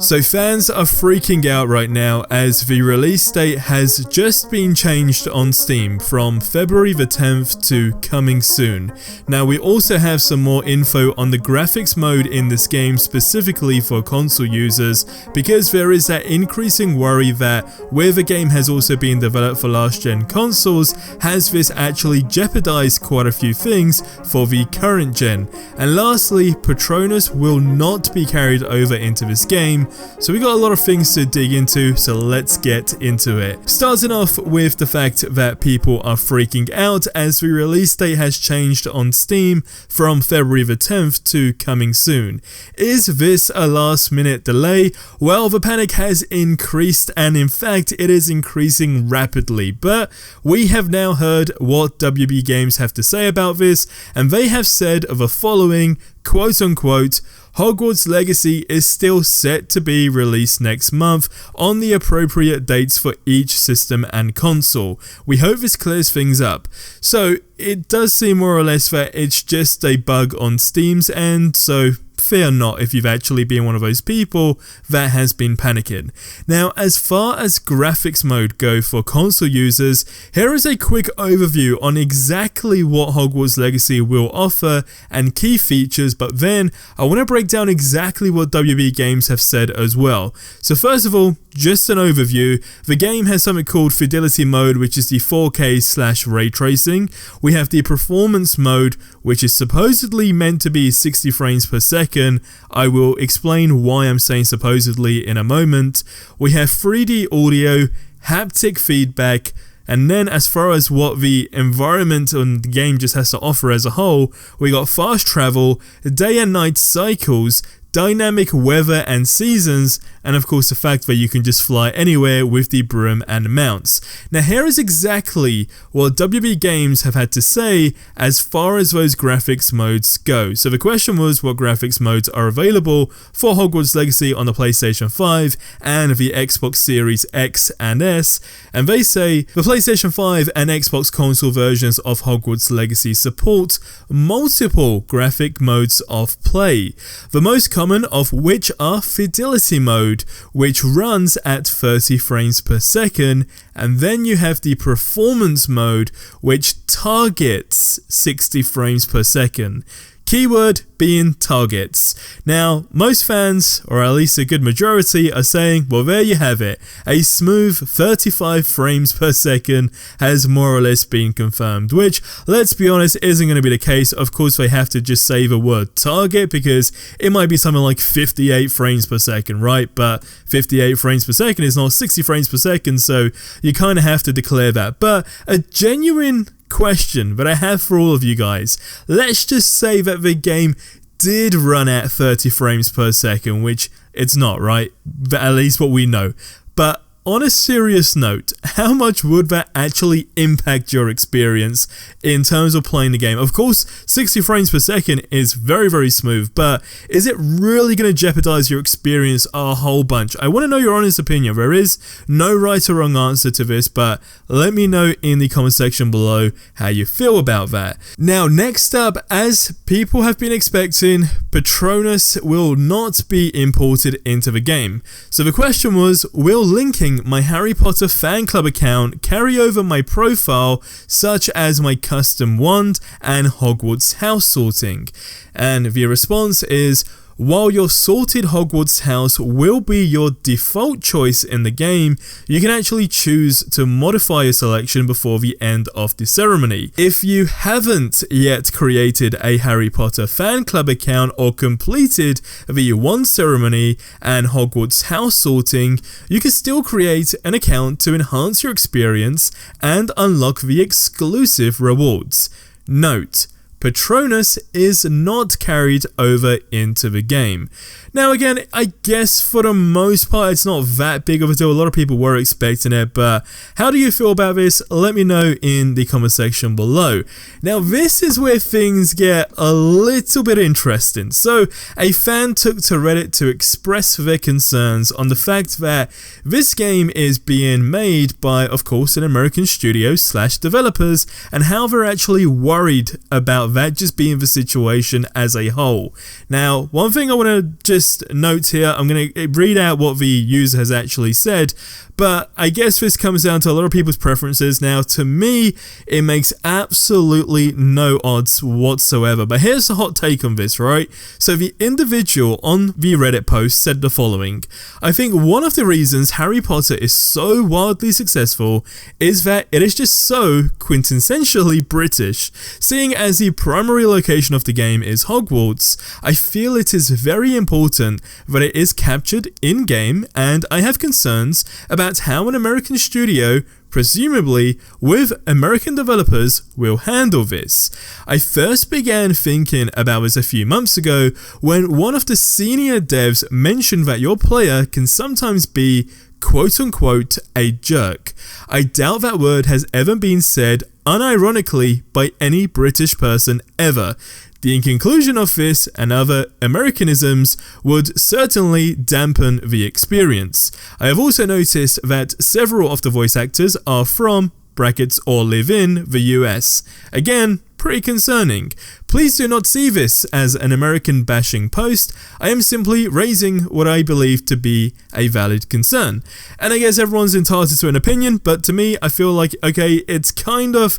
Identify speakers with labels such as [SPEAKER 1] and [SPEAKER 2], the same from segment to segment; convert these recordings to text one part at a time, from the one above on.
[SPEAKER 1] So fans are freaking out right now as the release date has just been changed on Steam from February the 10th to coming soon. Now we also have some more info on the graphics mode in this game specifically for console users, because there is that increasing worry that where the game has also been developed for last gen consoles, has this actually jeopardized quite a few things for the current gen. And lastly, Patronus will not be carried over into this game. So we got a lot of things to dig into, so let's get into it. Starting off with the fact that people are freaking out as the release date has changed on Steam from February the 10th to coming soon. Is this a last minute delay? Well, the panic has increased, and in fact it is increasing rapidly, but we have now heard what WB Games have to say about this, and they have said the following, quote unquote, Hogwarts Legacy is still set to be released next month on the appropriate dates for each system and console. We hope this clears things up. So it does seem more or less that it's just a bug on Steam's end, so fear not if you've actually been one of those people that has been panicking. Now, as far as graphics mode go for console users, here is a quick overview on exactly what Hogwarts Legacy will offer and key features, but then I want to break down exactly what WB Games have said as well. So first of all, just an overview, the game has something called Fidelity Mode, which is the 4K/ray tracing. We have the Performance Mode, which is supposedly meant to be 60 frames per second. I will explain why I'm saying supposedly in a moment. We have 3D audio, haptic feedback, and then as far as what the environment and the game just has to offer as a whole, we got fast travel, day and night cycles, dynamic weather and seasons, and of course the fact that you can just fly anywhere with the broom and mounts. Now here is exactly what WB Games have had to say as far as those graphics modes go. So the question was what graphics modes are available for Hogwarts Legacy on the PlayStation 5 and the Xbox Series X and S, and they say the PlayStation 5 and Xbox console versions of Hogwarts Legacy support multiple graphic modes of play, the most common of which are Fidelity Mode, which runs at 30 frames per second, and then you have the Performance Mode, which targets 60 frames per second. Keyword being targets. Now, most fans, or at least a good majority, are saying, well, there you have it. A smooth 35 frames per second has more or less been confirmed, which, let's be honest, isn't going to be the case. Of course, they have to just say the word target because it might be something like 58 frames per second, right? But 58 frames per second is not 60 frames per second, so you kind of have to declare that. But a genuine question that I have for all of you guys, let's just say that the game did run at 30 frames per second, which it's not, right? At least what we know. But on a serious note, how much would that actually impact your experience in terms of playing the game? Of course, 60 frames per second is very, very smooth, but is it really going to jeopardize your experience a whole bunch? I want to know your honest opinion. There is no right or wrong answer to this, but let me know in the comment section below how you feel about that. Now, next up, as people have been expecting, Patronus will not be imported into the game. So the question was, will linking my Harry Potter fan club account carry over my profile, such as my custom wand and Hogwarts house sorting? And the response is, while your sorted Hogwarts house will be your default choice in the game, you can actually choose to modify your selection before the end of the ceremony. If you haven't yet created a Harry Potter fan club account or completed the wand ceremony and Hogwarts house sorting, you can still create an account to enhance your experience and unlock the exclusive rewards. Note: Patronus is not carried over into the game. Now again, I guess for the most part it's not that big of a deal. A lot of people were expecting it, but how do you feel about this? Let me know in the comment section below. Now this is where things get a little bit interesting. So a fan took to Reddit to express their concerns on the fact that this game is being made by, of course, an American studio / developers, and how they're actually worried about that just being the situation as a whole. Now, one thing I want to just biased note here. I'm going to read out what the user has actually said, but I guess this comes down to a lot of people's preferences. Now, to me, it makes absolutely no odds whatsoever. But here's the hot take on this, right? So the individual on the Reddit post said the following: I think one of the reasons Harry Potter is so wildly successful is that it is just so quintessentially British. Seeing as the primary location of the game is Hogwarts, I feel it is very important that it is captured in-game, and I have concerns about how an American studio, presumably with American developers, will handle this. I first began thinking about this a few months ago when one of the senior devs mentioned that your player can sometimes be quote-unquote a jerk. I doubt that word has ever been said unironically by any British person ever. The conclusion of this and other Americanisms would certainly dampen the experience. I have also noticed that several of the voice actors are from brackets or live in the US. Again, pretty concerning. Please do not see this as an American bashing post. I am simply raising what I believe to be a valid concern. And I guess everyone's entitled to an opinion, but to me, I feel like, okay, it's kind of,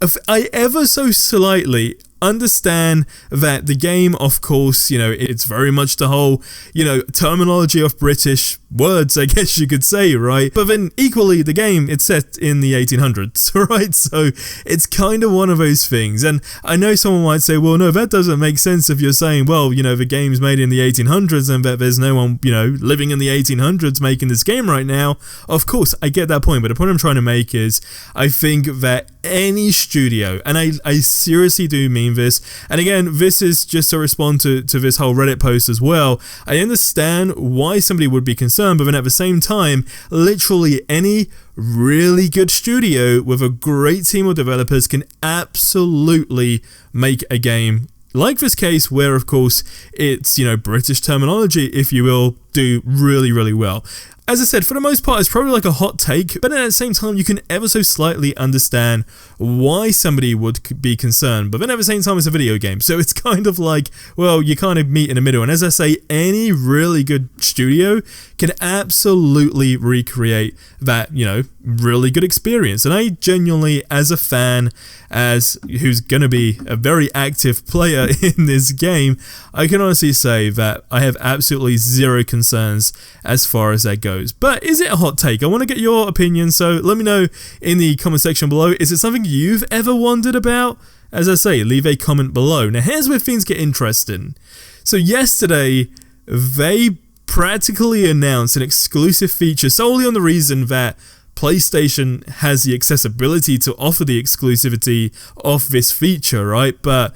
[SPEAKER 1] if I ever so slightly understand that the game, of course, you know, it's very much the whole, you know, terminology of British words, I guess you could say, right? But then equally, the game, it's set in the 1800s, right? So it's kind of one of those things. And I know someone might say, well, no, that doesn't make sense if you're saying, well, you know, the game's made in the 1800s and that there's no one, you know, living in the 1800s making this game right now. Of course, I get that point, but the point I'm trying to make is I think that any studio, and I seriously do mean this, and again, this is just to respond to this whole Reddit post as well. I understand why somebody would be concerned, but then at the same time, literally any really good studio with a great team of developers can absolutely make a game like this case where, of course, it's, you know, British terminology, if you will, do really, really well. As I said, for the most part, it's probably like a hot take, but at the same time, you can ever so slightly understand why somebody would be concerned, but then at the same time, it's a video game, so it's kind of like, well, you kind of meet in the middle, and as I say, any really good studio can absolutely recreate that, you know, really good experience, and I genuinely, as a fan, as who's going to be a very active player in this game, I can honestly say that I have absolutely zero concerns as far as that goes. But is it a hot take? I want to get your opinion, so let me know in the comment section below. Is it something you've ever wondered about? As I say, leave a comment below. Now here's where things get interesting. So yesterday, they practically announced an exclusive feature solely on the reason that PlayStation has the accessibility to offer the exclusivity of this feature, right? But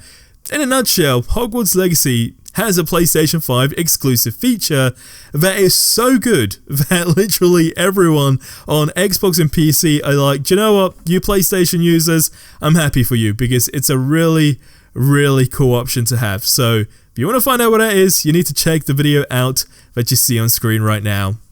[SPEAKER 1] in a nutshell, Hogwarts Legacy has a PlayStation 5 exclusive feature that is so good that literally everyone on Xbox and PC are like, do you know what, you PlayStation users, I'm happy for you, because it's a really, really cool option to have. So if you want to find out what that is, you need to check the video out that you see on screen right now.